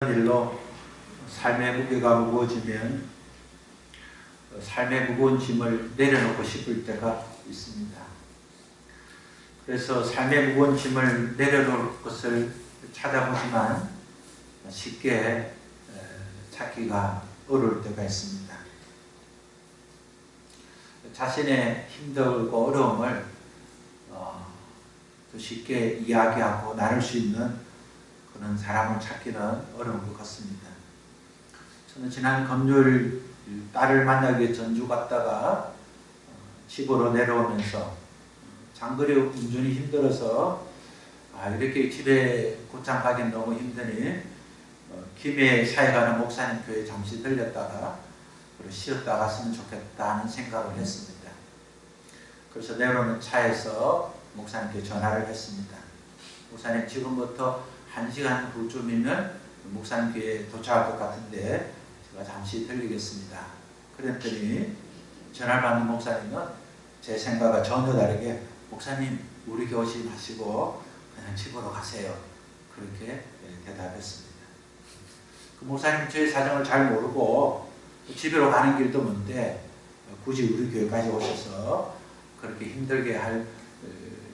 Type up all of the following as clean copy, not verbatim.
일로 삶의 무게가 무거워지면 삶의 무거운 짐을 내려놓고 싶을 때가 있습니다. 그래서 삶의 무거운 짐을 내려놓을 것을 찾아보지만 쉽게 찾기가 어려울 때가 있습니다. 자신의 힘들고 어려움을 쉽게 이야기하고 나눌 수 있는 그런 사람을 찾기는 어려운 것 같습니다. 저는 지난 금요일 딸을 만나기 위해 전주 갔다가 집으로 내려오면서 장거리 운전이 힘들어서 이렇게 집에 곧장 가긴 너무 힘드니 김해 사회 가는 목사님 교회 잠시 들렸다가 쉬었다 갔으면 좋겠다는 생각을 했습니다. 그래서 내려오는 차에서 목사님께 전화를 했습니다. 목사님, 지금부터 1시간 후쯤이면 목사님 교회에 도착할 것 같은데 제가 잠시 들리겠습니다. 그랬더니 전화를 받는 목사님은 제 생각과 전혀 다르게 목사님, 우리 교회 오지 마시고 그냥 집으로 가세요. 그렇게 대답했습니다. 그 목사님 저의 사정을 잘 모르고 집으로 가는 길도 먼데 굳이 우리 교회까지 오셔서 그렇게 힘들게 하면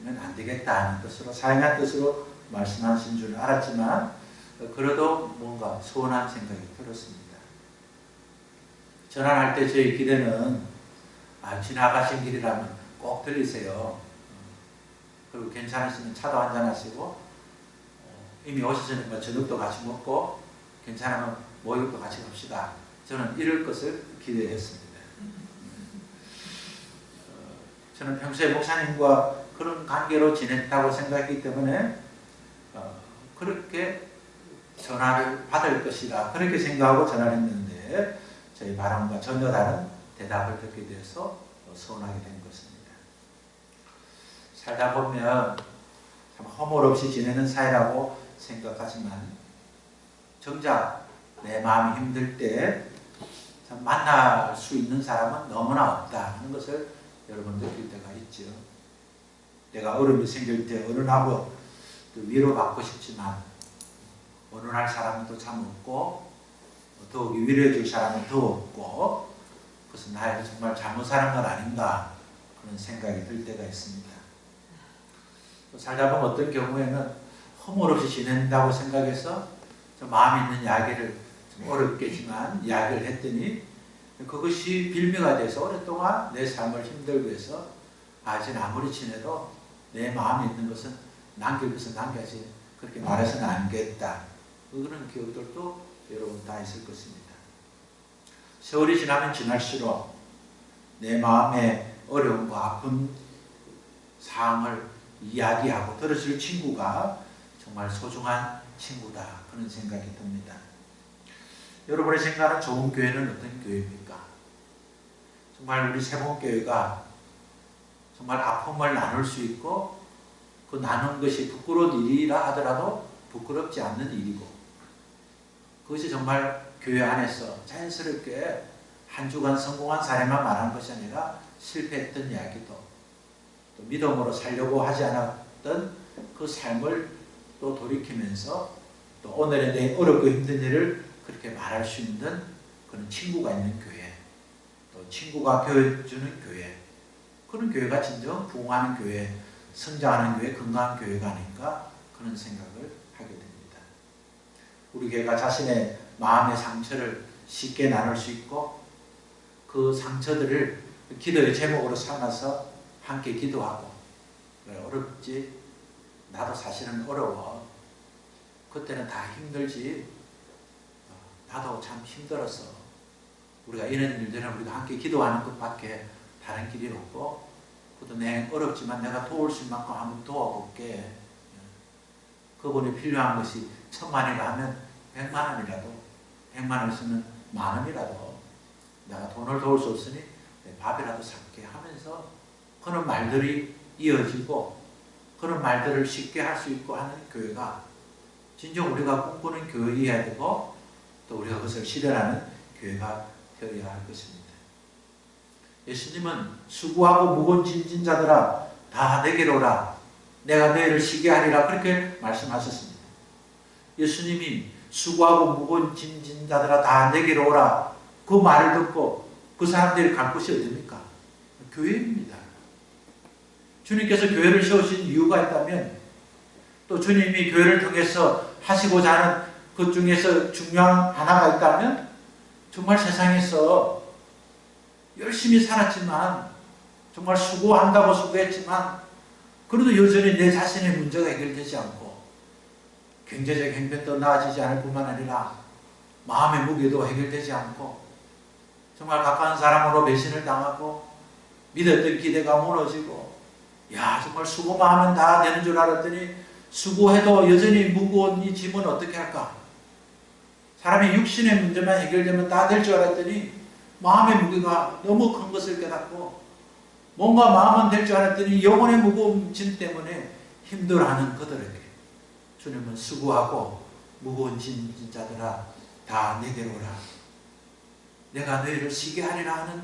안 되겠다 하는 뜻으로, 사랑한 뜻으로 말씀하신 줄 알았지만 그래도 뭔가 서운한 생각이 들었습니다. 전화할 때 저희 기대는 지나가신 길이라면 꼭 들리세요. 그리고 괜찮으시면 차도 한잔 하시고 이미 오셨으니까 저녁도 같이 먹고 괜찮으면 목욕도 같이 갑시다. 저는 이럴 것을 기대했습니다. 저는 평소에 목사님과 그런 관계로 지냈다고 생각했기 때문에 그렇게 전화를 받을 것이라 그렇게 생각하고 전화를 했는데 저희 바람과 전혀 다른 대답을 듣게 돼서 서운하게 된 것입니다. 살다 보면 참 허물 없이 지내는 사이라고 생각하지만 정작 내 마음이 힘들 때 참 만날 수 있는 사람은 너무나 없다 하는 것을 여러분 느낄 때가 있죠. 내가 어려움이 생길 때 어느 날도 위로받고 싶지만 어느 날 사람은 또 참 없고 더욱이 위로해 줄 사람은 더 없고 그것은 나에게 정말 잘못하는 건 아닌가 그런 생각이 들 때가 있습니다. 또 살다 보면 어떤 경우에는 허물 없이 지낸다고 생각해서 좀 마음에 있는 이야기를 좀 어렵겠지만 이야기를 했더니 그것이 빌미가 돼서 오랫동안 내 삶을 힘들게 해서 이제는 아무리 지내도 내 마음에 있는 것은 남길 것은 남겨야지 그렇게 말해서는 안 되겠다. 그런 기억들도 여러분 다 있을 것입니다. 세월이 지나면 지날수록 내 마음의 어려움과 아픈 사항을 이야기하고 들어줄 친구가 정말 소중한 친구다. 그런 생각이 듭니다. 여러분의 생각은 좋은 교회는 어떤 교회입니까? 정말 우리 세봉교회가 정말 아픔을 나눌 수 있고 그 나눈 것이 부끄러운 일이라 하더라도 부끄럽지 않는 일이고 그것이 정말 교회 안에서 자연스럽게 한 주간 성공한 사례만 말하는 것이 아니라 실패했던 이야기도 또 믿음으로 살려고 하지 않았던 그 삶을 또 돌이키면서 또 오늘의 내 어렵고 힘든 일을 그렇게 말할 수 있는 그런 친구가 있는 교회, 또 친구가 배워주는 교회, 그런 교회가 진정 부흥하는 교회, 성장하는 교회, 건강한 교회가 아닌가 그런 생각을 하게 됩니다. 우리 교회가 자신의 마음의 상처를 쉽게 나눌 수 있고 그 상처들을 기도의 제목으로 삼아서 함께 기도하고 왜 어렵지? 나도 사실은 어려워. 그때는 다 힘들지. 나도 참 힘들어서 우리가 이런 일들은 우리가 함께 기도하는 것밖에 다른 길이 없고 그것도 내 어렵지만 내가 도울 수 있는 만큼 한번 도와볼게. 그분이 필요한 것이 1000만이라 하면 100만 원이라도 100만 원을 쓰면 10,000원이라도 내가 돈을 도울 수 없으니 내 밥이라도 살게 하면서 그런 말들이 이어지고 그런 말들을 쉽게 할 수 있고 하는 교회가 진정 우리가 꿈꾸는 교회여야 되고 또 우리가 그것을 실현하는 교회가 되어야 할 것입니다. 예수님은 수고하고 무거운 짐진 자들아 다 내게로 오라 내가 너희를 쉬게 하리라 그렇게 말씀하셨습니다. 예수님이 수고하고 무거운 짐진 자들아 다 내게로 오라. 그 말을 듣고 그 사람들이 갈 곳이 어디입니까? 교회입니다. 주님께서 교회를 세우신 이유가 있다면, 또 주님이 교회를 통해서 하시고자 하는 그 중에서 중요한 하나가 있다면, 정말 세상에서 열심히 살았지만, 정말 수고한다고 수고했지만, 그래도 여전히 내 자신의 문제가 해결되지 않고 경제적 형편도 나아지지 않을 뿐만 아니라 마음의 무게도 해결되지 않고 정말 가까운 사람으로 배신을 당하고 믿었던 기대가 무너지고, 야 정말 수고만 하면 다 되는 줄 알았더니 수고해도 여전히 무거운 이 짐은 어떻게 할까? 사람이 육신의 문제만 해결되면 다 될 줄 알았더니 마음의 무게가 너무 큰 것을 깨닫고, 뭔가 마음은 될 줄 알았더니 영혼의 무거운 짐 때문에 힘들어하는 그들에게 주님은 수고하고 무거운 짐진 자들아 다 내게로 오라. 내가 너희를 쉬게 하리라 하는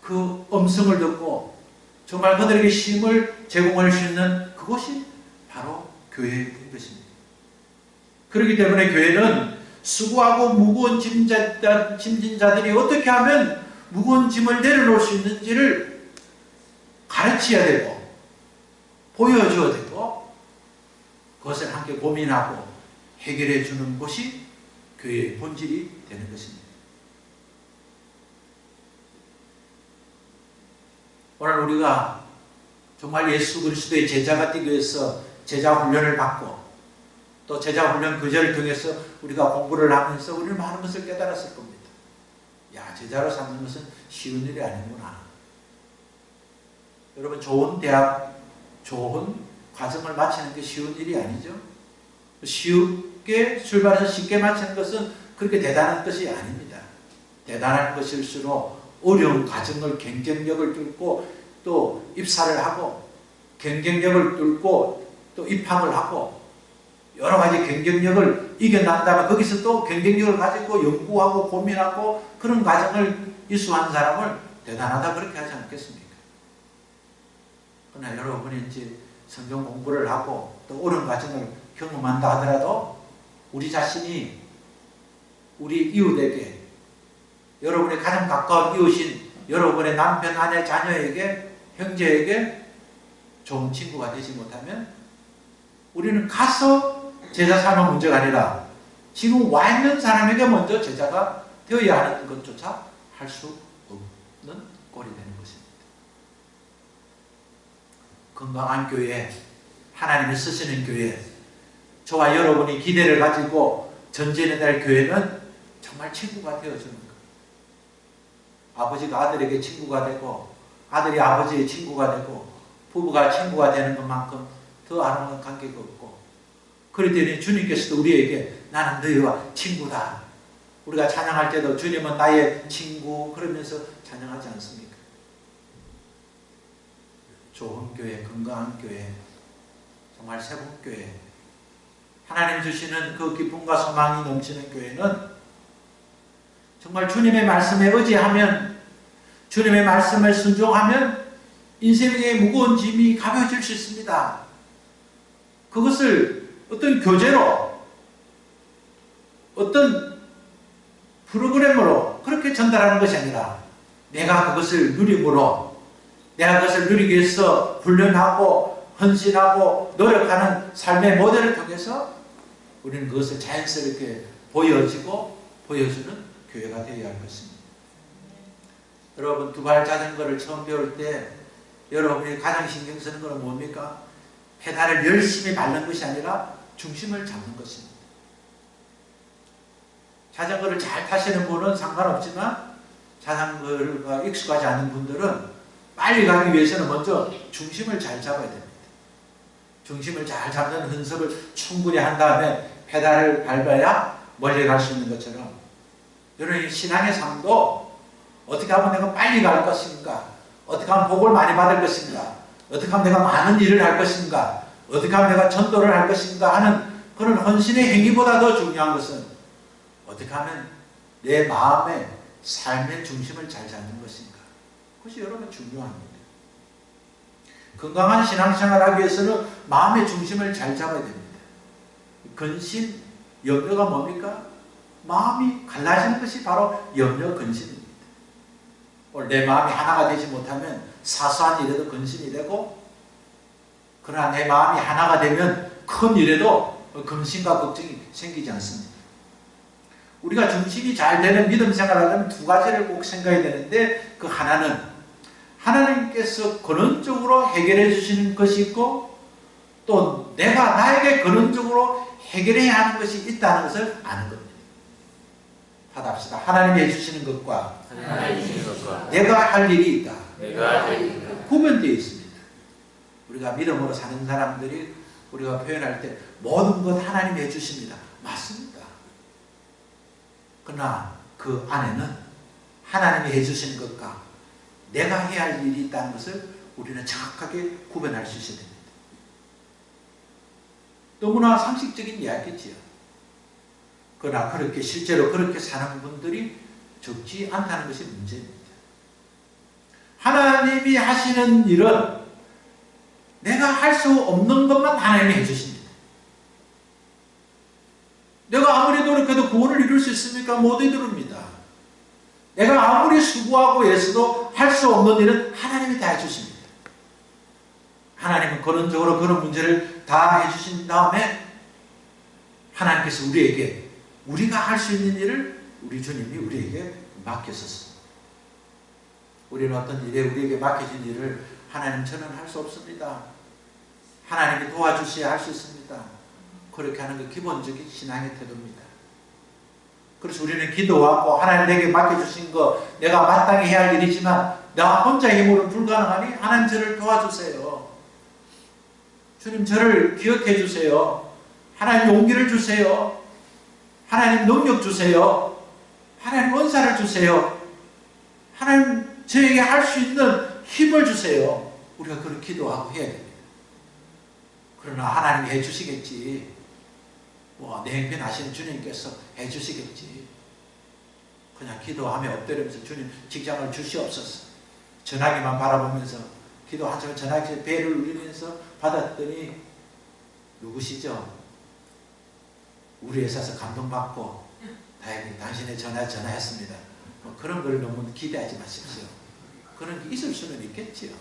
그 음성을 듣고 정말 그들에게 힘을 제공할 수 있는 그것이 바로 교회인 것입니다. 그렇기 때문에 교회는 수고하고 무거운 짐진 자들이 어떻게 하면 무거운 짐을 내려놓을 수 있는지를 가르쳐야 되고 보여줘야 되고, 그것을 함께 고민하고 해결해 주는 것이 교회의 본질이 되는 것입니다. 오늘 우리가 정말 예수 그리스도의 제자가 되기 위해서 제자 훈련을 받고, 또 제자 훈련 교제를 통해서 우리가 공부를 하면서 우리는 많은 것을 깨달았을 겁니다. 야, 제자로 삼는 것은 쉬운 일이 아니구나. 여러분, 좋은 대학, 좋은 과정을 마치는 게 쉬운 일이 아니죠. 쉽게 출발해서 쉽게 마치는 것은 그렇게 대단한 것이 아닙니다. 대단한 것일수록 어려운 과정을, 경쟁력을 뚫고 또 입사를 하고, 경쟁력을 뚫고 또 입학을 하고, 여러 가지 경쟁력을 이겨난 다음에 거기서 또 경쟁력을 가지고 연구하고 고민하고 그런 과정을 이수한 사람을 대단하다 그렇게 하지 않겠습니까? 그러나 여러분이 이제 성경 공부를 하고 또 옳은 과정을 경험한다 하더라도 우리 자신이 우리 이웃에게, 여러분의 가장 가까운 이웃인 여러분의 남편, 아내, 자녀에게, 형제에게 좋은 친구가 되지 못하면 우리는 가서 제자 삼는 문제가 아니라 지금 와 있는 사람에게 먼저 제자가 되어야 하는 것조차 할 수 없는 꼴이 되는 것입니다. 건강한 교회, 하나님이 쓰시는 교회, 저와 여러분이 기대를 가지고 전진해 낼 교회는 정말 친구가 되어주는 것. 아버지가 아들에게 친구가 되고 아들이 아버지의 친구가 되고 부부가 친구가 되는 것만큼 더 아름다운 관계가 없고, 그랬더니 주님께서도 우리에게 나는 너희와 친구다. 우리가 찬양할 때도 주님은 나의 친구 그러면서 찬양하지 않습니까? 좋은 교회, 건강한 교회, 정말 세분교회, 하나님 주시는 그 기쁨과 소망이 넘치는 교회는 정말 주님의 말씀에 의지하면, 주님의 말씀을 순종하면 인생의 무거운 짐이 가벼워질 수 있습니다. 그것을 어떤 교재로, 어떤 프로그램으로 그렇게 전달하는 것이 아니라 내가 그것을 누림으로, 내가 그것을 누리기 위해서 훈련하고 헌신하고 노력하는 삶의 모델을 통해서 우리는 그것을 자연스럽게 보여지고 보여주는 교회가 되어야 할 것입니다. 여러분, 두발 자전거를 처음 배울 때 여러분이 가장 신경 쓰는 것은 뭡니까? 페달을 열심히 밟는 것이 아니라 중심을 잡는 것입니다. 자전거를 잘 타시는 분은 상관없지만 자전거가 익숙하지 않은 분들은 빨리 가기 위해서는 먼저 중심을 잘 잡아야 됩니다. 중심을 잘 잡는 연습을 충분히 한 다음에 페달을 밟아야 멀리 갈 수 있는 것처럼, 여러분 신앙의 삶도 어떻게 하면 내가 빨리 갈 것인가, 어떻게 하면 복을 많이 받을 것인가, 어떻게 하면 내가 많은 일을 할 것인가, 어떻게 하면 내가 전도를 할 것인가 하는 그런 헌신의 행위보다 더 중요한 것은 어떻게 하면 내 마음의 삶의 중심을 잘 잡는 것인가. 그것이 여러분 중요합니다. 건강한 신앙생활을 하기 위해서는 마음의 중심을 잘 잡아야 됩니다. 근심, 염려가 뭡니까? 마음이 갈라지는 것이 바로 염려 근심입니다. 오늘 내 마음이 하나가 되지 못하면 사소한 일에도 근심이 되고, 그러나 내 마음이 하나가 되면 큰 일에도 근심과 걱정이 생기지 않습니다. 우리가 중심이 잘 되는 믿음 생활을 하려면 2가지를 꼭 생각해야 되는데, 그 하나는 하나님께서 근원적으로 해결해 주시는 것이 있고, 또 내가 나에게 근원적으로 해결해야 하는 것이 있다는 것을 아는 겁니다. 받아봅시다. 하나님이 해주시는 것과 내가 할 일이 있다. 구분되어 있습니다. 우리가 믿음으로 사는 사람들이 우리가 표현할 때 모든 것 하나님이 해주십니다. 맞습니다. 그러나 그 안에는 하나님이 해주시는 것과 내가 해야 할 일이 있다는 것을 우리는 정확하게 구분할 수 있어야 됩니다. 너무나 상식적인 이야기지요. 그러나 그렇게 실제로 그렇게 사는 분들이 적지 않다는 것이 문제입니다. 하나님이 하시는 일은 내가 할 수 없는 것만 하나님이 해주십니다. 내가 아무리 노력해도 구원을 이룰 수 있습니까? 못 이룹니다. 내가 아무리 수고하고 애써도 할 수 없는 일은 하나님이 다 해주십니다. 하나님은 근원적으로 그런 문제를 다 해주신 다음에 하나님께서 우리에게 우리가 할 수 있는 일을 우리 주님이 우리에게 맡겼었습니다. 우리는 어떤 일에 우리에게 맡겨진 일을 하나님 저는 할 수 없습니다. 하나님이 도와주셔야 할 수 있습니다. 그렇게 하는 게 기본적인 신앙의 태도입니다. 그래서 우리는 기도하고 하나님 내게 맡겨주신 거 내가 마땅히 해야 할 일이지만 나 혼자 힘으로는 불가능하니 하나님 저를 도와주세요. 주님 저를 기억해 주세요. 하나님 용기를 주세요. 하나님 능력 주세요. 하나님 은사를 주세요. 하나님 저에게 할 수 있는 힘을 주세요. 우리가 그렇게 기도하고 해야 됩니다. 그러나 하나님이 해주시겠지. 내 형편 하시는 주님께서 해주시겠지. 그냥 기도하며 엎드리면서 주님 직장을 주시옵소서. 전화기만 바라보면서 기도 한참 전화기 배를 울리면서 받았더니 누구시죠? 우리 회사에서 감동받고 다행히 당신의 전화했습니다. 그런 걸 너무 기대하지 마십시오. 그런 게 있을 수는 있겠지요.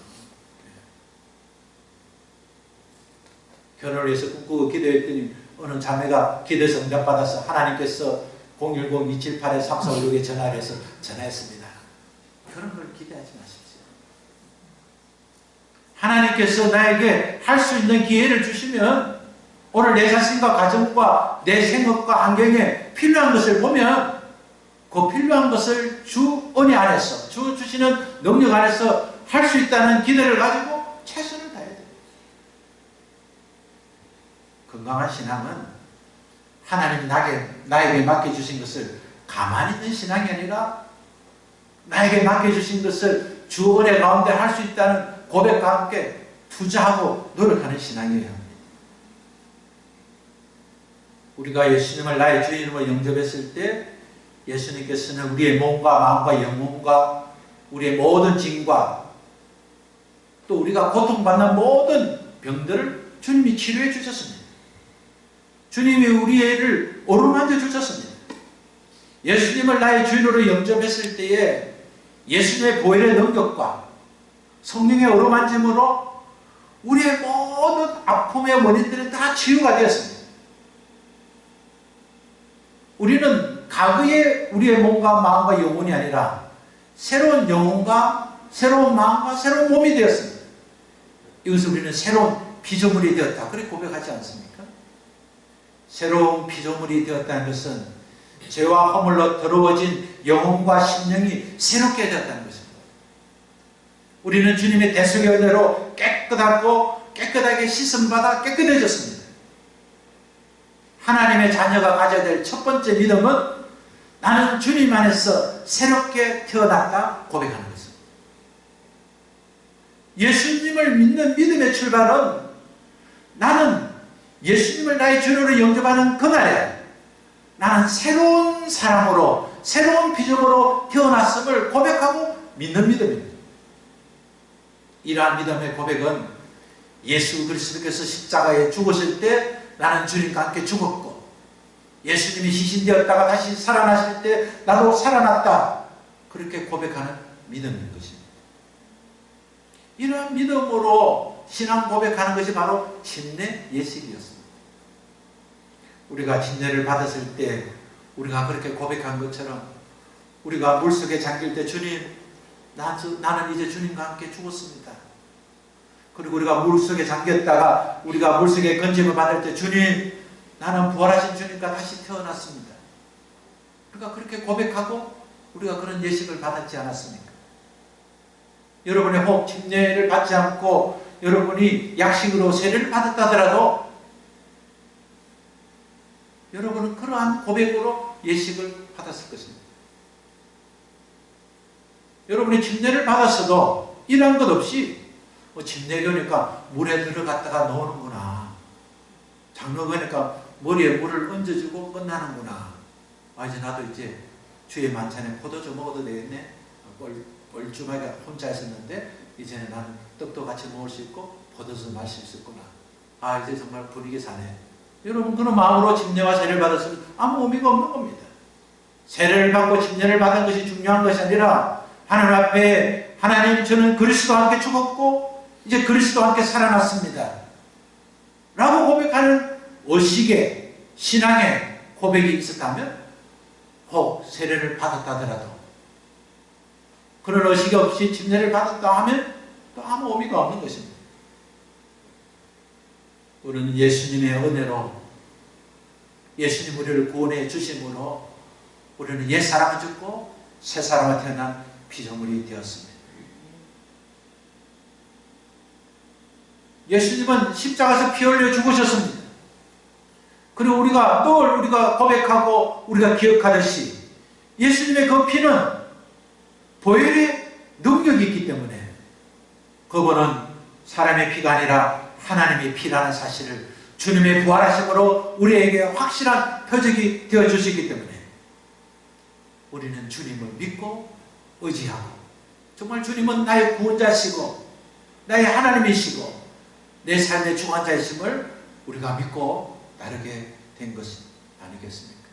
결혼을 위해서 꿈꾸고 기도했더니 어느 자매가 기도해서 응답받아서 하나님께서 010-278-3456에 전화를 해서 전화했습니다. 그런 걸 기대하지 마십시오. 하나님께서 나에게 할 수 있는 기회를 주시면 오늘 내 자신과 가정과 내 생각과 환경에 필요한 것을 보면 그 필요한 것을 주 은혜 안에서 주 주시는 능력 안에서 할 수 있다는 기대를 가지고 최선을 다해야 됩니다. 건강한 신앙은 하나님이 나에게 맡겨주신 것을 가만히 있는 신앙이 아니라 나에게 맡겨주신 것을 주 은혜 가운데 할 수 있다는 고백과 함께 투자하고 노력하는 신앙이어야 합니다. 우리가 예수님을 나의 주인으로 영접했을 때 예수님께서는 우리의 몸과 마음과 영혼과 우리의 모든 짐과 또 우리가 고통받는 모든 병들을 주님이 치료해 주셨습니다. 주님이 우리를 어루만져 주셨습니다. 예수님을 나의 주인으로 영접했을 때에 예수님의 보혈의 능력과 성령의 어루만짐으로 우리의 모든 아픔의 원인들은 다 치유가 되었습니다. 우리는 과거의 우리의 몸과 마음과 영혼이 아니라 새로운 영혼과 새로운 마음과 새로운 몸이 되었습니다. 이것을 우리는 새로운 피조물이 되었다. 그렇게 고백하지 않습니까? 새로운 피조물이 되었다는 것은 죄와 허물로 더러워진 영혼과 심령이 새롭게 되었다는 것입니다. 우리는 주님의 대속의 은혜로 깨끗하게 씻음받아 깨끗해졌습니다. 하나님의 자녀가 가져야 될 첫 번째 믿음은 나는 주님 안에서 새롭게 태어났다 고백하는 것입니다. 예수님을 믿는 믿음의 출발은 나는 예수님을 나의 주로 영접하는 그날에 나는 새로운 사람으로 새로운 피조물로 태어났음을 고백하고 믿는 믿음입니다. 이러한 믿음의 고백은 예수 그리스도께서 십자가에 죽으실 때 나는 주님과 함께 죽었고 예수님이 시신되었다가 다시 살아나실 때 나도 살아났다. 그렇게 고백하는 믿음인 것입니다. 이러한 믿음으로 신앙 고백하는 것이 바로 침례 예식이었습니다. 우리가 침례를 받았을 때 우리가 그렇게 고백한 것처럼 우리가 물속에 잠길 때 주님, 나는 이제 주님과 함께 죽었습니다. 그리고 우리가 물속에 잠겼다가 우리가 물속에 건짐을 받을 때 주님, 나는 부활하신 주님과 다시 태어났습니다. 우리가 그렇게 고백하고 우리가 그런 예식을 받았지 않았습니까? 여러분의 혹 침례를 받지 않고 여러분이 약식으로 세례를 받았다 하더라도 여러분은 그러한 고백으로 예식을 받았을 것입니다. 여러분이 침례를 받았어도 이런 것 없이 침례교니까 물에 들어갔다가 나오는구나. 장로교니까 머리에 물을 얹어주고 끝나는구나. 이제 나도 이제 주의 만찬에 포도주 먹어도 되겠네. 뻘쭘하게 혼자 있었는데 이제는 나는 떡도 같이 먹을 수 있고 포도주 마실 수 있구나. 이제 정말 분위기 사네. 여러분 그런 마음으로 침례와 세례를 받았으면 아무 의미가 없는 겁니다. 세례를 받고 침례를 받은 것이 중요한 것이 아니라 하나님 앞에 하나님, 저는 그리스도와 함께 죽었고 이제 그리스도와 함께 살아났습니다 라고 고백하는 의식의 신앙의 고백이 있었다면 혹 세례를 받았다 하더라도 그런 의식이 없이 침례를 받았다 하면 또 아무 의미가 없는 것입니다. 우리는 예수님의 은혜로 예수님 우리를 구원해 주심으로 우리는 옛사람은 죽고 새사람은 태어난 피조물이 되었습니다. 예수님은 십자가에서 피 흘려 죽으셨습니다. 그리고 우리가 늘 우리가 고백하고 우리가 기억하듯이 예수님의 그 피는 보혈의 능력이 있기 때문에 그거는 사람의 피가 아니라 하나님의 피라는 사실을 주님의 부활하심으로 우리에게 확실한 표적이 되어주시기 때문에 우리는 주님을 믿고 의지하고 정말 주님은 나의 구원자시고 나의 하나님이시고 내 삶의 주관자이심을 우리가 믿고 따르게 된 것이 아니겠습니까?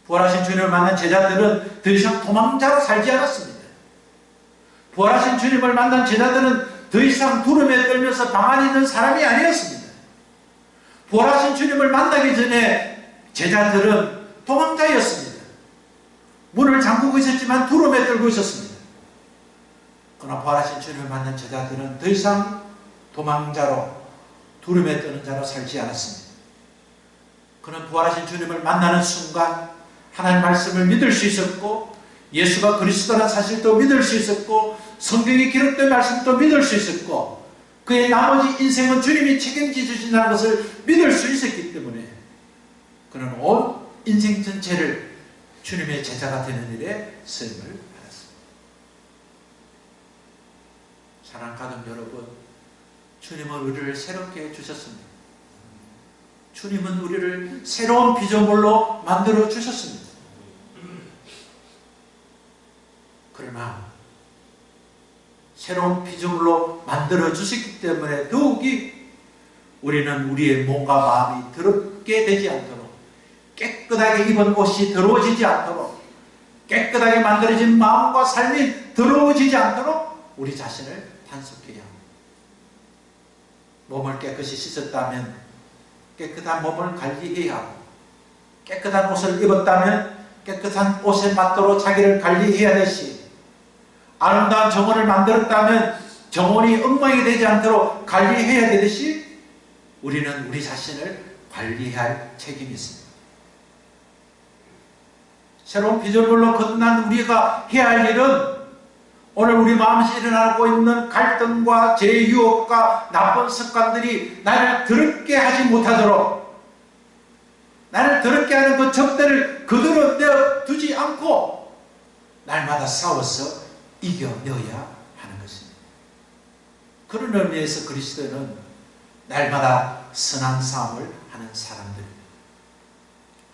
부활하신 주님을 만난 제자들은 더 이상 도망자로 살지 않았습니다. 부활하신 주님을 만난 제자들은 더 이상 두려움에 떨면서 방 안에 있는 사람이 아니었습니다. 부활하신 주님을 만나기 전에 제자들은 도망자였습니다. 문을 잠그고 있었지만 두려움에 떨고 있었습니다. 그러나 부활하신 주님을 만난 제자들은 더 이상 도망자로 두려움에 떠는 자로 살지 않았습니다. 그는 부활하신 주님을 만나는 순간 하나님 말씀을 믿을 수 있었고 예수가 그리스도라는 사실도 믿을 수 있었고 성경에 기록된 말씀도 믿을 수 있었고 그의 나머지 인생은 주님이 책임져 주신다는 것을 믿을 수 있었기 때문에 그는 온 인생 전체를 주님의 제자가 되는 일에 쓰임을 받았습니다. 사랑하는 가족 여러분, 주님은 우리를 새롭게 해주셨습니다. 주님은 우리를 새로운 피조물로 만들어 주셨습니다. 그러나 새로운 피조물로 만들어 주셨기 때문에 더욱이 우리는 우리의 몸과 마음이 더럽게 되지 않도록 깨끗하게 입은 옷이 더러워지지 않도록 깨끗하게 만들어진 마음과 삶이 더러워지지 않도록 우리 자신을 단속해야 합니다. 몸을 깨끗이 씻었다면 깨끗한 몸을 관리해야 하고 깨끗한 옷을 입었다면 깨끗한 옷에 맞도록 자기를 관리해야 되시 아름다운 정원을 만들었다면 정원이 엉망이 되지 않도록 관리해야 되듯이 우리는 우리 자신을 관리해야 할 책임이 있습니다. 새로운 피조물로 거듭난 우리가 해야 할 일은 오늘 우리 마음에서 일어나고 있는 갈등과 제유혹과 나쁜 습관들이 나를 더럽게 하지 못하도록 나를 더럽게 하는 그 적들을 그대로 내어두지 않고 날마다 싸워서 이겨내어야 하는 것입니다. 그런 의미에서 그리스도는 날마다 선한 싸움을 하는 사람들입니다.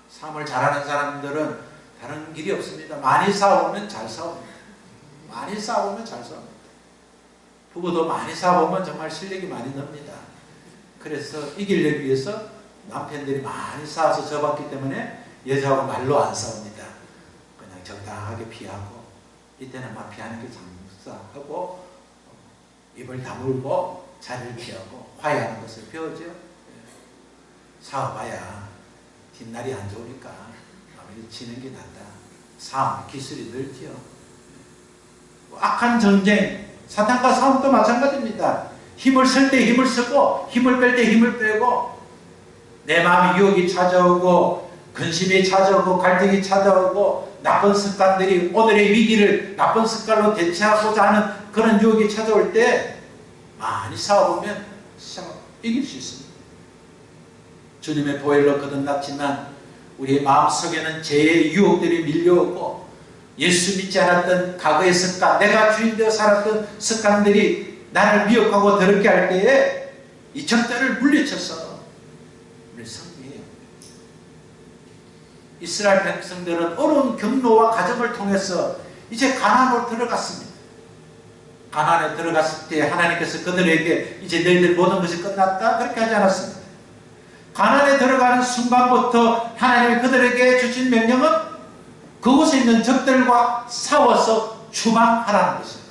싸움을 잘하는 사람들은 다른 길이 없습니다. 많이 싸우면 잘 싸웁니다. 많이 싸우면 잘 싸웁니다. 부부도 많이 싸우면 정말 실력이 많이 납니다. 그래서 이기려기 위해서 남편들이 많이 싸워서 접었기 때문에 여자하고 말로 안 싸웁니다. 그냥 적당하게 피하고, 이때는 막 피하는 게 장사하고 입을 다물고 자리를 피하고 화해하는 것을 배우죠. 싸워봐야 뒷날이 안 좋으니까 아무래도 지는 게 낫다. 싸움 기술이 늘죠. 악한 전쟁, 사탄과 싸움도 마찬가지입니다. 힘을 쓸 때 힘을 쓰고 힘을 뺄 때 힘을 빼고, 내 마음에 유혹이 찾아오고 근심이 찾아오고 갈등이 찾아오고 나쁜 습관들이 오늘의 위기를 나쁜 습관으로 대체하고자 하는 그런 유혹이 찾아올 때 많이 싸워보면 이길 수 있습니다. 주님의 보혈로 거듭났지만 우리의 마음속에는 죄의 유혹들이 밀려오고, 예수 믿지 않았던 과거의 습관, 내가 주인되어 살았던 습관들이 나를 미혹하고 더럽게 할 때에 이 적들을 물리쳐서 우리 승리해요. 이스라엘 백성들은 어려운 경로와 과정을 통해서 이제 가나안으로 들어갔습니다. 가나안에 들어갔을 때 하나님께서 그들에게 이제 너희들 모든 것이 끝났다 그렇게 하지 않았습니다. 가나안에 들어가는 순간부터 하나님이 그들에게 주신 명령은 그곳에 있는 적들과 싸워서 추방하라는 것이었습니다.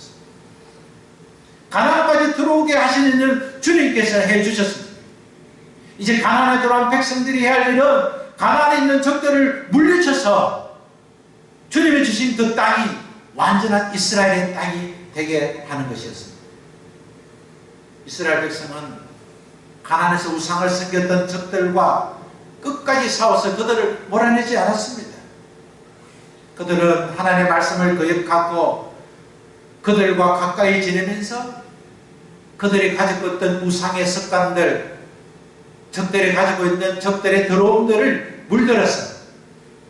가나안까지 들어오게 하시는 일을 주님께서 해주셨습니다. 이제 가나안에 들어온 백성들이 해야 할 일은 가나안에 있는 적들을 물리쳐서 주님이 주신 그 땅이 완전한 이스라엘의 땅이 되게 하는 것이었습니다. 이스라엘 백성은 가나안에서 우상을 섬겼던 적들과 끝까지 싸워서 그들을 몰아내지 않았습니다. 그들은 하나님의 말씀을 거역하고 그들과 가까이 지내면서 그들이 가지고 있던 우상의 습관들, 적들이 가지고 있는 적들의 더러움들을 물들어서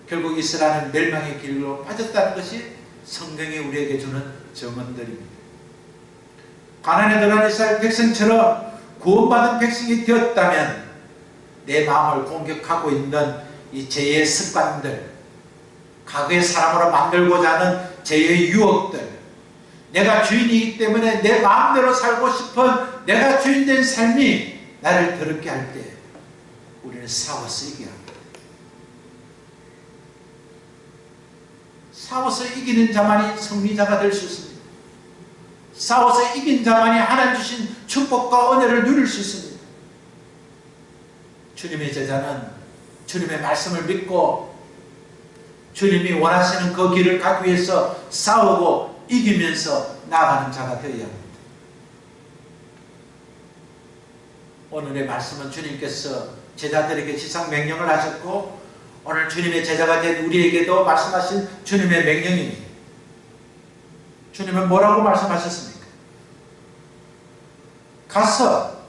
결국 이스라엘은 멸망의 길로 빠졌다는 것이 성경이 우리에게 주는 증언들입니다. 가나안에 들어간 이스라엘 백성처럼 구원받은 백성이 되었다면 내 마음을 공격하고 있는 이 죄의 습관들, 과거의 사람으로 만들고자 하는 죄의 유혹들, 내가 주인이기 때문에 내 마음대로 살고 싶은 내가 주인된 삶이 나를 더럽게 할 때 우리는 싸워서 이겨야 합니다. 싸워서 이기는 자만이 승리자가 될 수 있습니다. 싸워서 이긴 자만이 하나님 주신 축복과 은혜를 누릴 수 있습니다. 주님의 제자는 주님의 말씀을 믿고 주님이 원하시는 그 길을 가기 위해서 싸우고 이기면서 나아가는 자가 되어야 합니다. 오늘의 말씀은 주님께서 제자들에게 지상 명령을 하셨고 오늘 주님의 제자가 된 우리에게도 말씀하신 주님의 명령입니다. 주님은 뭐라고 말씀하셨습니까? 가서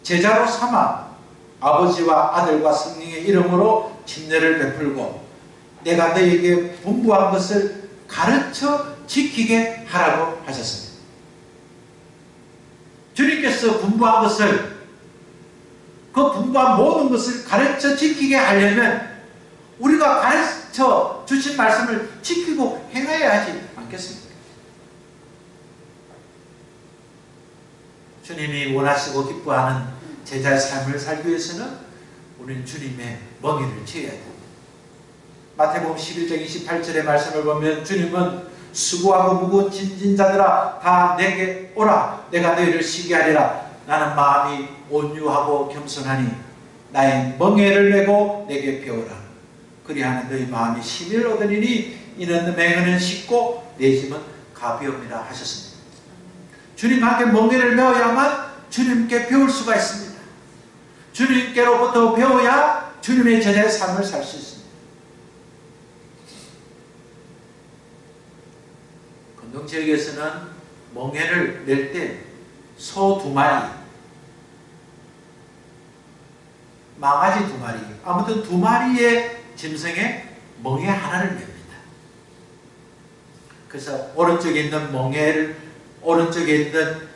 제자로 삼아 아버지와 아들과 성령의 이름으로 침례를 베풀고 내가 너희에게 분부한 것을 가르쳐 지키게 하라고 하셨습니다. 주님께서 분부한 것을, 그 분부한 모든 것을 가르쳐 지키게 하려면 우리가 가르쳐 주신 말씀을 지키고 행해야 하지 않겠습니까? 주님이 원하시고 기뻐하는 제자의 삶을 살기 위해서는 우리는 주님의 멍에를 취해야 됩니다. 마태복음 11장 28절의 말씀을 보면 주님은 수고하고 무거운 짐진 자들아 다 내게 오라 내가 너희를 쉬게 하리라 나는 마음이 온유하고 겸손하니 나의 멍에를 메고 내게 배우라 그리하면 너희 마음이 힘을 얻으리니 이는 맹은은 쉽고 내 짐은 가벼움이라 하셨습니다. 주님과 함께 멍에를 메어야만 주님께 배울 수가 있습니다. 주님께로부터 배워야 주님의 제자의 삶을 살 수 있습니다. 건동 지역에서는 멍에를 낼 때 소 2마리, 망아지 2마리, 아무튼 2마리의 짐승에 멍에 하나를 맵니다. 그래서 오른쪽에 있는 멍에를, 오른쪽에 있는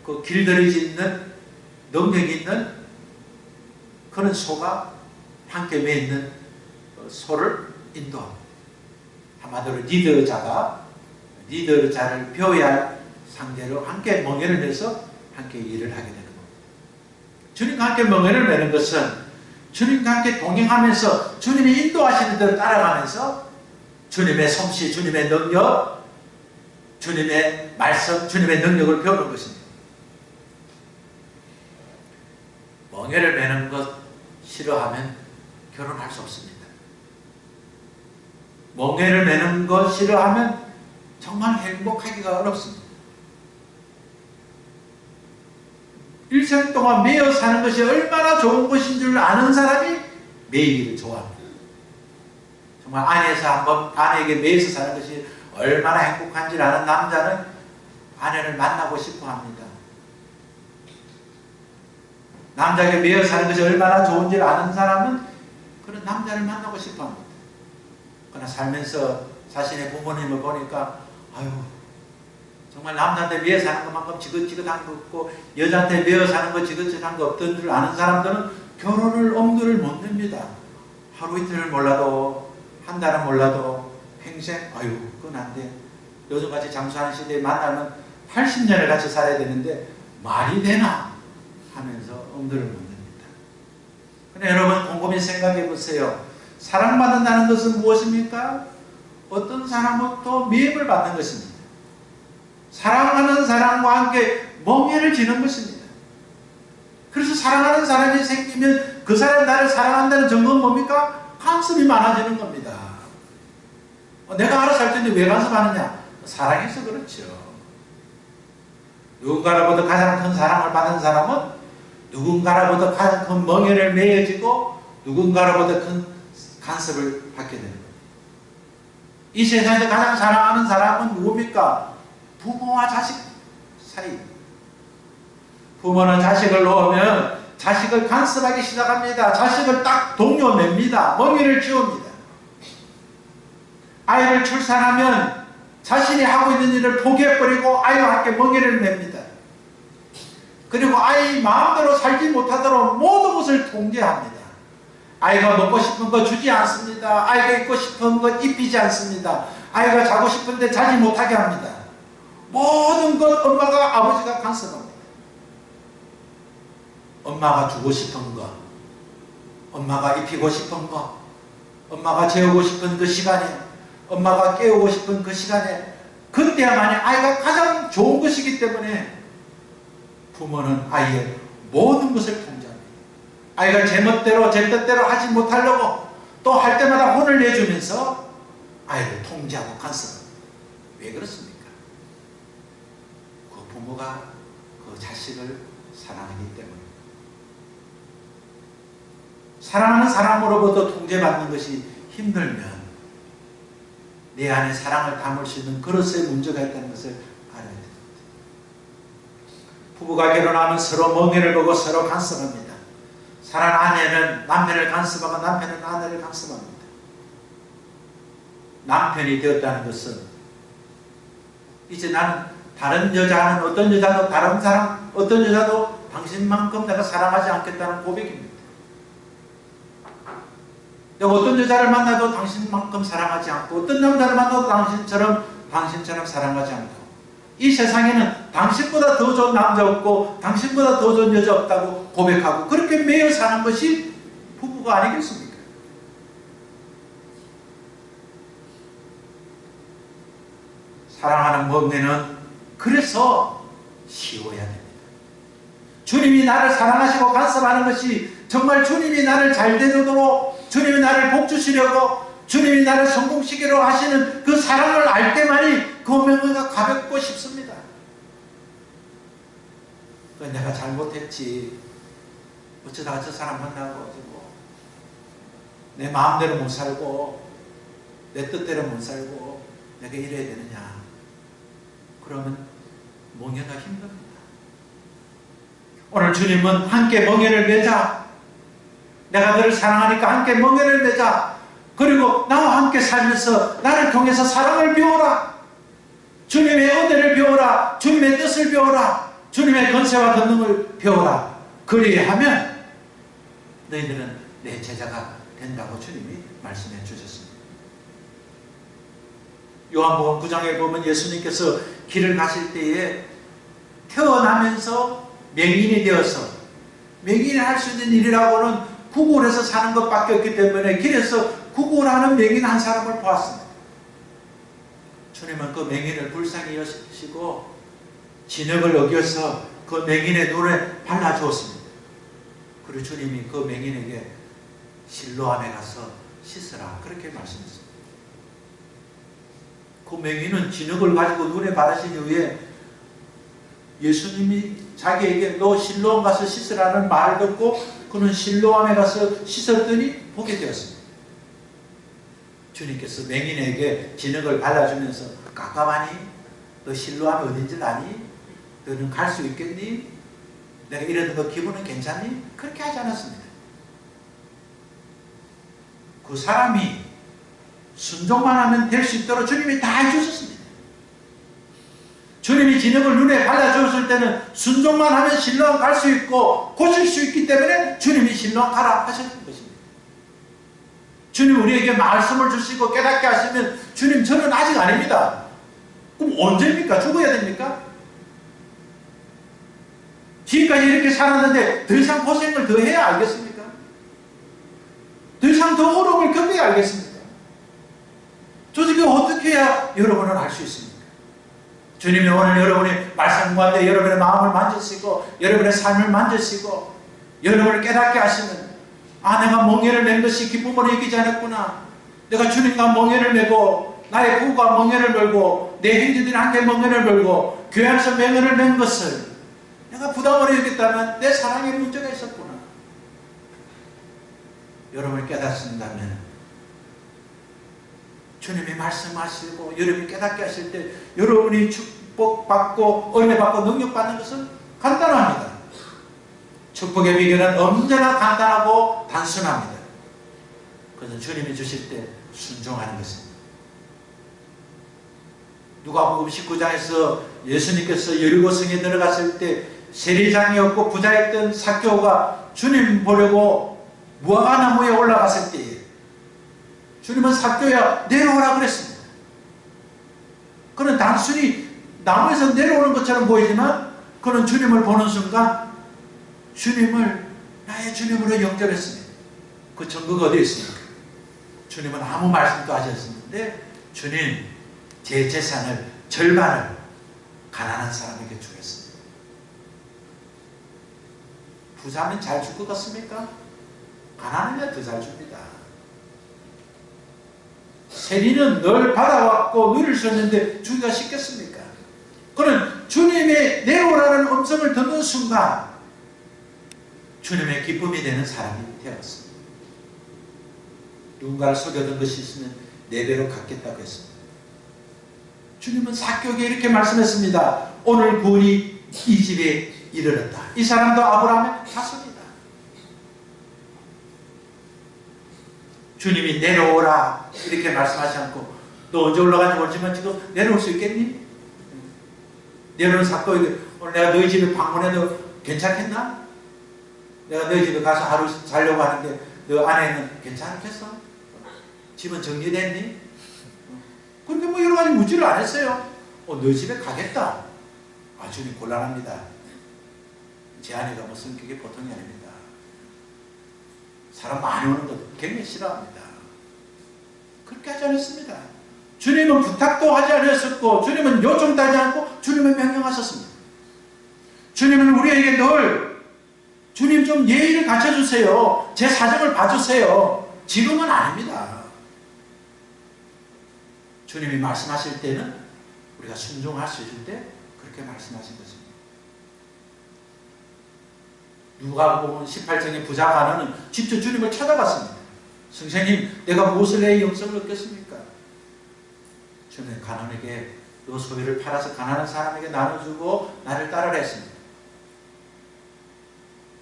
그 길들여져 있는 능력이 있는 그런 소가 함께 매 있는 소를 인도합니다. 한마디로 리더자를 배워야 할 상대로 함께 멍에를 내서 함께 일을 하게 되는 겁니다. 주님과 함께 멍에를 매는 것은 주님과 함께 동행하면서 주님이 인도하시는 대로 따라가면서 주님의 솜씨, 주님의 능력, 주님의 말씀, 주님의 능력을 배우는 것입니다. 멍에를 매는 것 싫어하면 결혼할 수 없습니다. 멍에를 매는 것 싫어하면 정말 행복하기가 어렵습니다. 일생 동안 매여 사는 것이 얼마나 좋은 것인 줄 아는 사람이 매이기를 좋아합니다. 정말 아내에게 매여서 사는 것이 얼마나 행복한지 아는 남자는 아내를 만나고 싶어 합니다. 남자에게 매여 사는 것이 얼마나 좋은지 아는 사람은 그런 남자를 만나고 싶어 합니다. 그러나 살면서 자신의 부모님을 보니까 아유, 정말 남자한테 매여 사는 것만큼 지긋지긋한 거 없고 여자한테 매여 사는 거 지긋지긋한 거 없던 줄 아는 사람들은 결혼을 엄두를 못 냅니다. 하루 이틀을 몰라도 한 달은 몰라도 평생 아유 그건 안 돼. 요즘같이 장수하는 시대에 만나면 80년을 같이 살아야 되는데 말이 되나 하면서 엄두를 못 냅니다. 근데 여러분 곰곰이 생각해 보세요. 사랑받는다는 것은 무엇입니까? 어떤 사람은 또 미움을 받는 것입니다. 사랑하는 사람과 함께 멍해를 지는 것입니다. 그래서 사랑하는 사람이 생기면 그 사람이 나를 사랑한다는 증거는 뭡니까? 간섭이 많아지는 겁니다. 내가 알아서 할 텐데 왜 간섭하느냐? 사랑해서 그렇죠. 누군가로부터 가장 큰 사랑을 받은 사람은 누군가로부터 가장 큰 멍해를 매여지고 누군가로부터 큰 간섭을 받게 되는 겁니다. 이 세상에서 가장 사랑하는 사람은 누굽니까? 부모와 자식 사이. 부모는 자식을 놓으면 자식을 간섭하기 시작합니다. 자식을 딱 동요냅니다. 멍에를 지웁니다. 아이를 출산하면 자신이 하고 있는 일을 포기해버리고 아이와 함께 멍에를 맵니다. 그리고 아이 마음대로 살지 못하도록 모든 것을 통제합니다. 아이가 먹고 싶은 거 주지 않습니다. 아이가 입고 싶은 거 입히지 않습니다. 아이가 자고 싶은데 자지 못하게 합니다. 모든 것 엄마가 아버지가 간섭합니다. 엄마가 주고 싶은 것, 엄마가 입히고 싶은 것, 엄마가 재우고 싶은 그 시간에, 엄마가 깨우고 싶은 그 시간에 그때야만이 아이가 가장 좋은 것이기 때문에 부모는 아이의 모든 것을 통제합니다. 아이가 제멋대로 제 뜻대로 하지 못하려고 또 할 때마다 혼을 내주면서 아이를 통제하고 간섭합니다. 왜 그렇습니까? 그 부모가 그 자식을 사랑하기 때문에. 사랑하는 사람으로부터 통제받는 것이 힘들면 내 안에 사랑을 담을 수 있는 그릇에 문제가 있다는 것을 알아야 됩니다. 부부가 결혼하면 서로 멍해를 보고 서로 간섭합니다. 사랑하는 아내는 남편을 간섭하고 남편은 아내를 간섭합니다. 남편이 되었다는 것은 이제 나는 다른 여자는 어떤 여자도 다른 사람 어떤 여자도 당신만큼 내가 사랑하지 않겠다는 고백입니다. 내가 어떤 여자를 만나도 당신만큼 사랑하지 않고 어떤 남자를 만나도 당신처럼 사랑하지 않고 이 세상에는 당신보다 더 좋은 남자 없고 당신보다 더 좋은 여자 없다고 고백하고 그렇게 매여 사는 것이 부부가 아니겠습니까? 사랑하는 멍에는 그래서 쉬워야 됩니다. 주님이 나를 사랑하시고 간섭하는 것이 정말 주님이 나를 잘 되도록 주님이 나를 복주시려고 주님이 나를 성공시키려고 하시는 그 사랑을 알 때만이 그 멍에가 가볍고 쉽습니다. 내가 잘못했지 어쩌다가 저 사람 만나고 내 마음대로 못 살고 내 뜻대로 못 살고 내가 이래야 되느냐 그러면 멍에가 힘듭니다. 오늘 주님은 함께 멍에를 매자. 내가 너를 사랑하니까 함께 멍에를 매자. 그리고 나와 함께 살면서 나를 통해서 사랑을 배워라. 주님의 은혜를 배워라. 주님의 뜻을 배워라. 주님의 권세와 권능을 배워라. 그리하면 너희들은 내 제자가 된다고 주님이 말씀해 주셨습니다. 요한복음 9장에 보면 예수님께서 길을 가실 때에 태어나면서 맹인이 되어서 맹인이 할 수 있는 일이라고는 구걸해서 사는 것밖에 없기 때문에 길에서 구걸하는 맹인 한 사람을 보았습니다. 주님은 그 맹인을 불쌍히 여시고 진흙을 어겨서 그 맹인의 눈에 발라주었습니다. 그리고 주님이 그 맹인에게 실로암에 가서 씻으라 그렇게 말씀했습니다. 그 맹인은 진흙을 가지고 눈에 바르신 이후에 예수님이 자기에게 너 실로암 가서 씻으라는 말을 듣고 그는 실로암에 가서 씻었더니 보게 되었습니다. 주님께서 맹인에게 진흙을 발라주면서 깝깝하니? 너 실로암이 어딘지 아니? 너는 갈 수 있겠니? 내가 이러는 거 기분은 괜찮니? 그렇게 하지 않았습니다. 그 사람이 순종만 하면 될 수 있도록 주님이 다 해주셨습니다. 주님이 진흙을 눈에 발라주었을 때는 순종만 하면 실로암 갈 수 있고 고칠 수 있기 때문에 주님이 실로암 가라 하셨던 것입니다. 주님 우리에게 말씀을 주시고 깨닫게 하시면 주님 저는 아직 아닙니다. 그럼 언제입니까? 죽어야 됩니까? 지금까지 이렇게 살았는데 더 이상 고생을 더 해야 알겠습니까? 더 이상 더 어려움을 겪어야 알겠습니까? 도대체 어떻게 해야 여러분은 알 수 있습니까? 주님이 오늘 여러분의 말씀 가운데 여러분의 마음을 만지시고 여러분의 삶을 만지시고 여러분을 깨닫게 하시면 아 내가 멍에를 맨 것이 기쁨으로 여기지 않았구나. 내가 주님과 멍에를 메고 나의 부부가 멍에를 메고 내 형제들이 함께 멍에를 메고 교회 안에서 멍에를 맨 것을 내가 부담으로 여겼다면 내 사랑에 문제가 있었구나. 여러분이 깨닫는다면 주님이 말씀하시고 여러분이 깨닫게 하실 때 여러분이 축복받고 은혜받고 능력받는 것은 간단합니다. 축복의 비결은 언제나 간단하고 단순합니다. 그것은 주님이 주실 때 순종하는 것입니다. 누가복음 19장에서 예수님께서 여리고성에 들어갔을 때 세리장이 없고 부자였던 삭개오가 주님 보려고 무화과나무에 올라갔을 때에 주님은 삭개오야 내려오라 그랬습니다. 그는 단순히 나무에서 내려오는 것처럼 보이지만 그는 주님을 보는 순간 주님을 나의 주님으로 영접했습니다. 그 증거가 어디에 있습니까? 주님은 아무 말씀도 하셨는데 주님 제 재산을 절반을 가난한 사람에게 주겠습니다. 부자면 잘 줄 것 같습니까? 가난하면 더 잘 줍니다. 세리는 늘 받아왔고 누릴 수 있는데 주기가 쉽겠습니까? 그는 주님의 내려오라는 음성을 듣는 순간 주님의 기쁨이 되는 사람이 되었습니다. 누군가를 속여둔 것이 있으면 네 배로 갚겠다고 했습니다. 주님은 삭개오에게 이렇게 말씀했습니다. 오늘 구원이 이 집에 이르렀다. 이 사람도 아브라함의 자손이다. 주님이 내려오라 이렇게 말씀하지 않고 너 언제 올라가는지 모르지만 지금 내려올 수 있겠니? 내려오는 삭개오에게 오늘 내가 너희 집에 방문해도 괜찮겠나? 내가 너희 집에 가서 하루 자려고 하는데 너 아내는 괜찮겠어? 집은 정리됐니? 그렇게 뭐 여러 가지 묻지를 안 했어요. 너희 집에 가겠다. 아 주님 곤란합니다. 제 아내가 뭐 성격이 보통이 아닙니다. 사람 많이 오는 것 굉장히 싫어합니다. 그렇게 하지 않았습니다. 주님은 부탁도 하지 않으셨고 주님은 요청도 하지 않고 주님은 명령하셨습니다. 주님은 우리에게 늘 주님 좀 예의를 갖춰주세요. 제 사정을 봐주세요. 지금은 아닙니다. 주님이 말씀하실 때는 우리가 순종할 수 있을 때 그렇게 말씀하신 것입니다. 누가복음 18장의 부자 가난은 직접 주님을 찾아갔습니다. 선생님 내가 무엇을 내 영성을 얻겠습니까? 주님은 가난에게 너 소유를 팔아서 가난한 사람에게 나눠주고 나를 따르라 했습니다.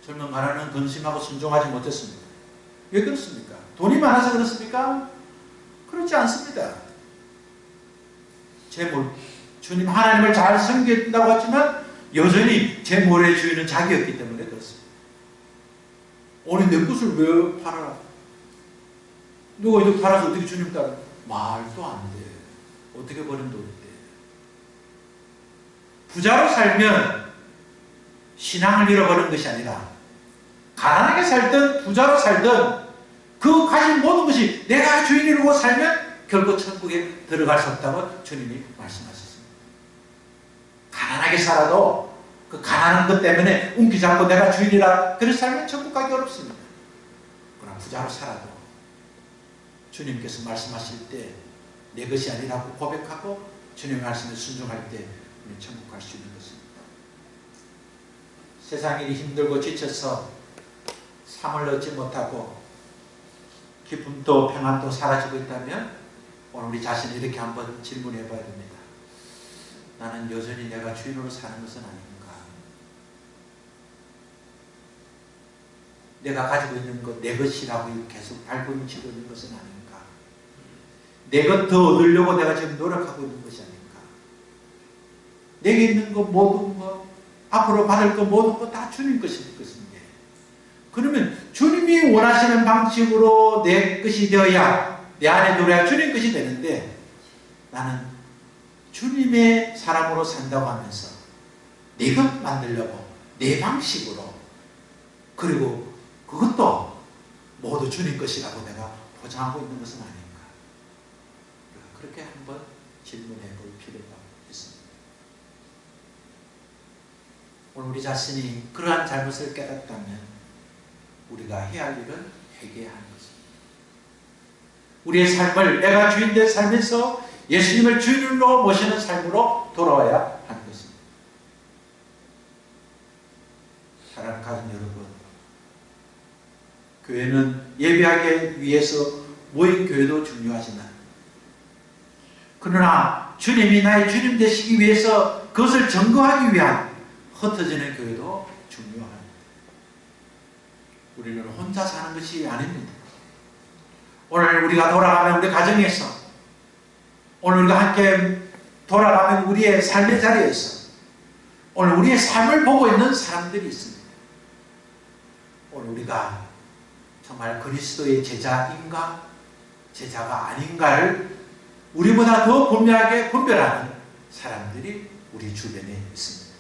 젊은 가난은 근심하고 순종하지 못했습니다. 왜 그렇습니까? 돈이 많아서 그렇습니까? 그렇지 않습니다. 재물, 주님 하나님을 잘 섬긴다고 하지만 여전히 재물의 주인은 자기였기 때문에 그렇습니다. 오늘 내 것을 왜 팔아라? 누가 이렇게 팔아서 어떻게 주님 따라? 말도 안 돼. 어떻게 버는 돈인데. 부자로 살면 신앙을 잃어버리는 것이 아니라 가난하게 살든 부자로 살든 그 가진 모든 것이 내가 주인이라고 살면 결국 천국에 들어갈 수 없다고 주님이 말씀하셨습니다. 가난하게 살아도 그 가난한 것 때문에 운기 잡고 내가 주인이라 그렇게 살면 천국 가기 어렵습니다. 그러나 부자로 살아도 주님께서 말씀하실 때 내 것이 아니라고 고백하고 주님의 말씀에 순종할 때 우리는 천국 갈 수 있는 것입니다. 세상 일이 힘들고 지쳐서 삶을 얻지 못하고 기쁨도 평안도 사라지고 있다면 오늘 우리 자신이 이렇게 한번 질문해 봐야 됩니다. 나는 여전히 내가 주인으로 사는 것은 아닌가? 내가 가지고 있는 것, 내 것이라고 계속 발군치고 있는 것은 아닌가? 내 것 더 얻으려고 내가 지금 노력하고 있는 것이 아닌가? 내게 있는 것 모든 것, 앞으로 받을 것 모든 것 다 주님 것일 것인데, 그러면 주님이 원하시는 방식으로 내 것이 되어야, 내 안에 들어야 주님 것이 되는데, 나는 주님의 사람으로 산다고 하면서 내 것 만들려고 내 방식으로, 그리고 그것도 모두 주님 것이라고 내가 포장하고 있는 것은 아닌가? 그렇게 한번 질문해 볼 필요가 있습니다. 오늘 우리 자신이 그러한 잘못을 깨닫다면 우리가 해야 할 일은 회개하는 것입니다. 우리의 삶을 내가 주인된 삶에서 예수님을 주인으로 모시는 삶으로 돌아와야 하는 것입니다. 사랑하는 가족 여러분, 교회는 예배하기 위해서 모인 교회도 중요하지만, 그러나 주님이 나의 주님 되시기 위해서 그것을 증거하기 위한 흩어지는 교회도 중요합니다. 우리는 혼자 사는 것이 아닙니다. 오늘 우리가 돌아가면 우리 가정에서, 오늘 우리가 함께 돌아가면 우리의 삶의 자리에서 오늘 우리의 삶을 보고 있는 사람들이 있습니다. 오늘 우리가 정말 그리스도의 제자인가 제자가 아닌가를 우리보다 더 분명하게 분별하는 사람들이 우리 주변에 있습니다.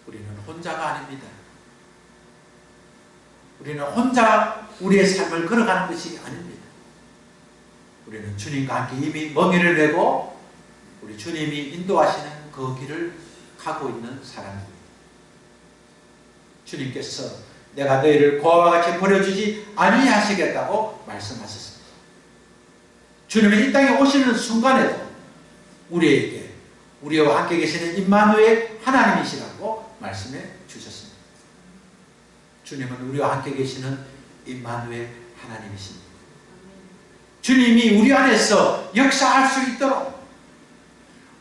우리는 혼자가 아닙니다. 우리는 혼자 우리의 삶을 걸어가는 것이 아닙니다. 우리는 주님과 함께 이미 멍에를 메고 우리 주님이 인도하시는 그 길을 가고 있는 사람입니다. 주님께서 내가 너희를 고아와 같이 버려주지 아니하시겠다고 말씀하셨습니다. 주님이 이 땅에 오시는 순간에도 우리에게 우리와 함께 계시는 임마누엘 하나님이시라고 말씀해 주셨습니다. 주님은 우리와 함께 계시는 임마누엘 하나님이십니다. 주님이 우리 안에서 역사할 수 있도록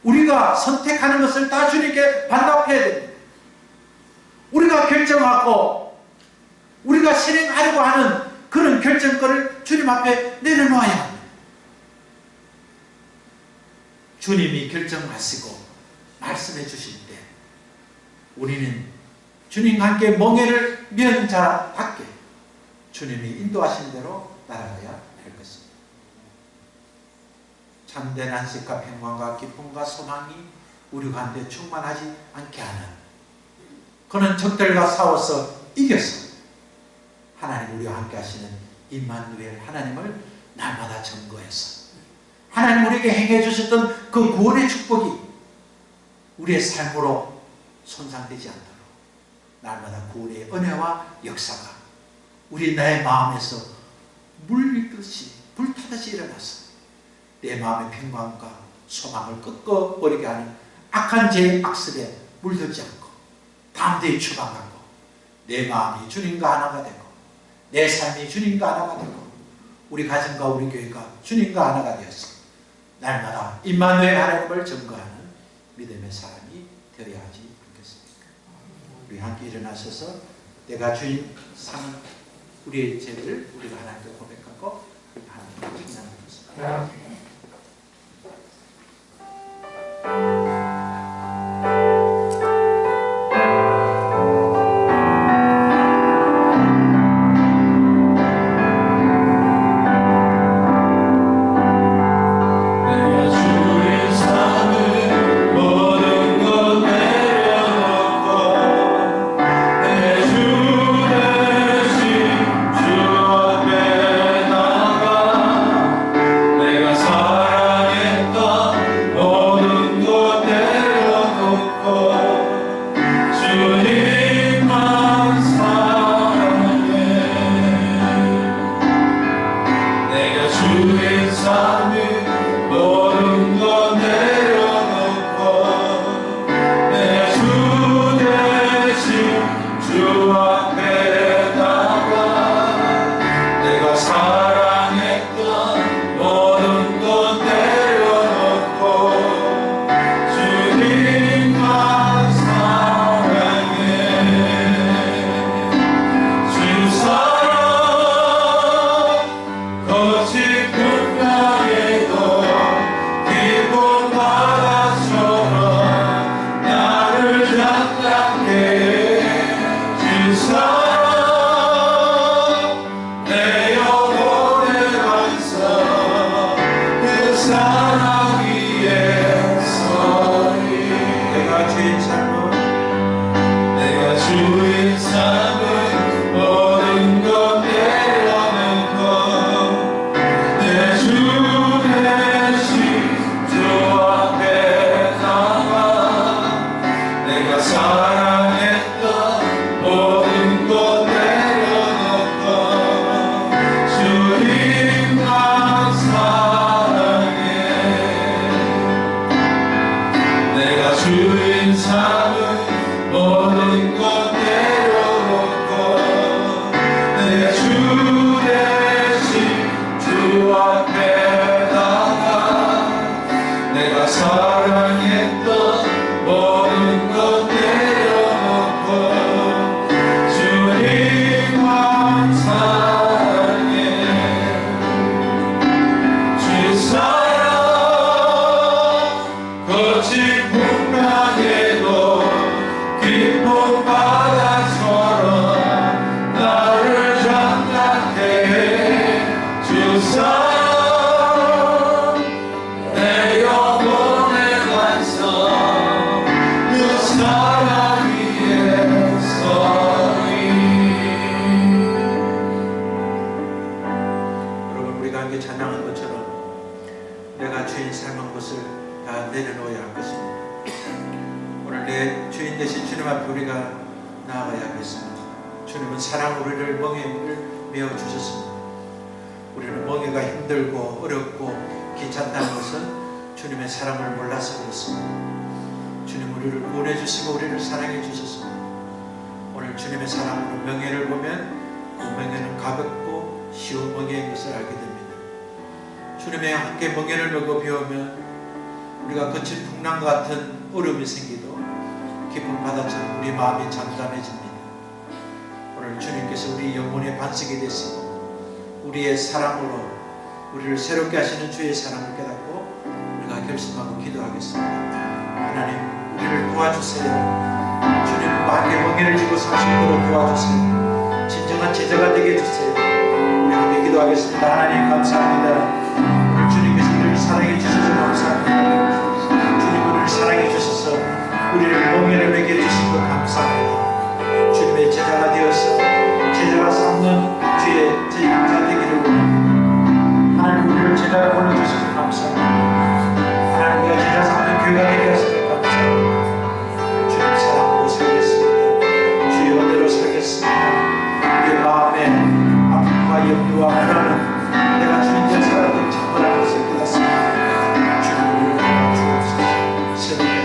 우리가 선택하는 것을 다 주님께 반납해야 됩니다. 우리가 결정하고 우리가 실행하려고 하는 그런 결정권을 주님 앞에 내려놓아야 합니다. 주님이 결정하시고 말씀해 주실 때 우리는 주님과 함께 멍에를 면 자답게 주님이 인도하신 대로 따라가야 할 것입니다. 참된 안식과 평강과 기쁨과 소망이 우리 가운데 충만하지 않게 하는, 그는 적들과 싸워서 이겨서 하나님 우리와 함께 하시는 임마누엘 하나님을 날마다 증거해서 하나님 우리에게 행해 주셨던 그 구원의 축복이 우리의 삶으로 손상되지 않도록 날마다 구원의 은혜와 역사가 우리 나의 마음에서 물리듯이 불타듯이 일어나서 내 마음의 평강과 소망을 꺾어버리게 하는 악한 죄의 악습에 물들지 않고 담대히 추방하고 내 마음이 주님과 하나가 되고 내 삶이 주님과 하나가 되고 우리 가정과 우리 교회가 주님과 하나가 되어서 날마다 임마누엘 하나님을 증거하는 믿음의 사람이 되어야 하지 않겠습니까? 우리 함께 일어나셔서 내가 주인 삼은 우리의 죄를 우리가 하나님께 고백하고 하나님께 칭찬하는 것입니다. 주의 삶을 모든 것 내려놓고 내 주 대신 주 앞에 나가 내가 사랑했던 모든 것 내려놓고 주님만 사랑해. 주 사랑 거짓 분명해도 깊은 바다처럼 나를 장담해. 주 사랑 내 영혼의 완성 그 사랑 위에 서리. 내가 주인 삶은 모든 것 내려놓고 내 주 대신 주 앞에 나가 내가 사랑했던 모든 것 내려놓고 주님만 사랑해. 내가 주인 삶을 모든 것 내려놓고 내 주 대신 주 앞에 나가 내가 사랑했던 모든 것 내려놓고 주님만 사랑해. 주 사랑 거짓 분명해도 깊은 바다처럼 나를 장난해. 주 사랑 내 영혼의 완성 그 사랑 위에 서리. 여러분, 우리가 함께 찬양한 것처럼 내가 주인 삶은 것을 다 내려놓아야 할 것입니다. 오늘 내 주인 대신 주님 앞에 우리가 나아가야 하겠습니다. 주님은 사랑 우리를 멍에를 메어 주셨습니다. 우리는 멍에가 힘들고 어렵고 귀찮다는 것은 주님의 사랑을 몰라서 그렇습니다. 주님 우리를 구원해 주시고 우리를 사랑해 주셨습니다. 오늘 주님의 사랑으로 멍에를 보면 그 멍에는 가볍고 쉬운 멍에인 것을 알게 됩니다. 주님의 함께 멍에를 메고 비오면 우리가 거친 풍랑 같은 어려움이 생기도 깊은 바다처럼 우리 마음이 잠잠해집니다. 오늘 주님께서 우리 영혼의 반석이 되시고 우리의 사랑으로 우리를 새롭게 하시는 주의 사랑을 깨닫고 우리가 결심하고 기도하겠습니다. 하나님 우리를 도와주세요. 주님과 함께 멍에를 지고 설 수 있도록 도와주세요. 진정한 제자가 되게 해주세요. 우리 함께 기도하겠습니다. 하나님 감사합니다. 오늘 주님께서 우리를 사랑해 주셔서 감사합니다. 주님 우리를 사랑해 주셔서 우리를 멍에를 매게 해주신 것 감사합니다. 주님의 제자가 되어서 제자가 삼는 주의 제자 되기를 원합니다. 하나님 우리를 제자로 불러주셔서 감사합니다. 하나님 우리가 제자 삼는 교회가 되게 하셔서 감사합니다. 주님 사랑으로 살겠습니다. 주의 은혜로 살겠습니다. 우리의 마음에 아픔과 염려와 불안은 내가 주님 제자라도 참으라는 것을 깨닫습니다. 주님 우리를 도와주옵소서. 새롭게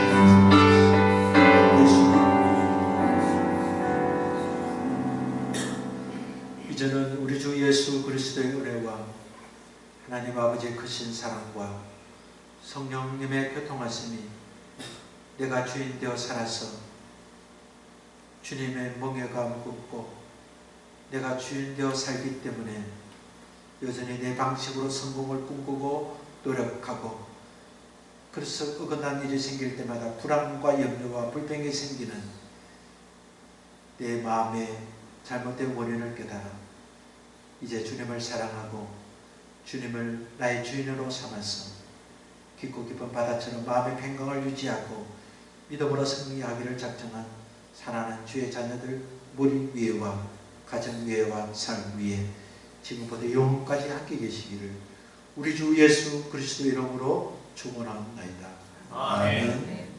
이제는 우리 주 예수 그리스도의 은혜와 하나님 아버지의 크신 사랑과 성령님의 교통하심이 내가 주인 되어 살아서 주님의 멍에가 무겁고 내가 주인 되어 살기 때문에 여전히 내 방식으로 성공을 꿈꾸고 노력하고 그래서 어긋난 일이 생길 때마다 불안과 염려와 불평이 생기는 내 마음의 잘못된 원인을 깨달아 이제 주님을 사랑하고 주님을 나의 주인으로 삼아서 깊고 깊은 바다처럼 마음의 평강을 유지하고 믿음으로 승리하기를 작정한 사랑하는 주의 자녀들 머리 위에와 가정 위에와 삶 위에 지금부터 영원까지 함께 계시기를 우리 주 예수 그리스도 이름으로 축원합니다. 아멘.